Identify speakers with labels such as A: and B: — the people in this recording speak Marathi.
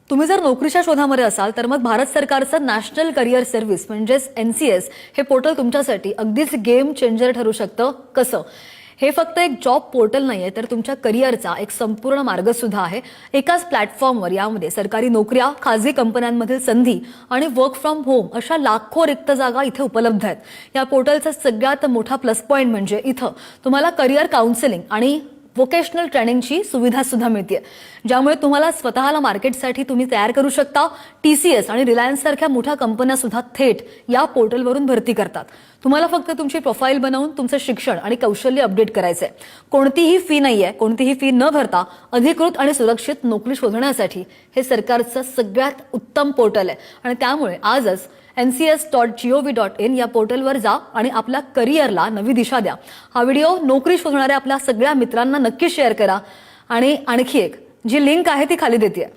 A: तुम्ही जर नोकरीच्या शोधामध्ये असाल तर मग भारत सरकारचं नॅशनल करिअर सर्व्हिस म्हणजेच NCS हे पोर्टल तुमच्यासाठी अगदीच गेम चेंजर ठरू शकतं. कसं? हे फक्त एक जॉब पोर्टल नाहीये तर तुमच्या करिअरचा एक संपूर्ण मार्ग सुद्धा आहे. एकाच प्लॅटफॉर्मवर यामध्ये सरकारी नोकऱ्या, खाजगी कंपन्यांमधील संधी आणि वर्क फ्रॉम होम अशा लाखो रिक्त जागा इथे उपलब्ध आहेत. या पोर्टलचा सगळ्यात मोठा प्लस पॉइंट म्हणजे इथं तुम्हाला करिअर काउन्सिलिंग आणि वोकेशनल ट्रेनिंगची सुविधा सुद्धा मिळते, ज्यामुळे तुम्हाला स्वतःला मार्केटसाठी तुम्ही तयार करू शकता. TCS आणि रिलायन्स सारख्या मोठ्या कंपन्या सुद्धा थेट या पोर्टलवरून भरती करतात. तुम्हाला फक्त तुमची प्रोफाईल बनवून तुमचं शिक्षण आणि कौशल्य अपडेट करायचंय. कोणतीही फी नाहीये. कोणतीही फी न भरता अधिकृत आणि सुरक्षित नोकरी शोधण्यासाठी हे सरकारचं सगळ्यात उत्तम पोर्टल आहे. आणि त्यामुळे आजच ncs.gov.in या पोर्टलवर जा आणि आपल्या करिअरला नवी दिशा द्या. हा व्हिडिओ नोकरी शोधणाऱ्या आपल्या सगळ्या मित्रांना नक्की शेअर करा. आणि आणखी एक जी लिंक आहे ती खाली देते.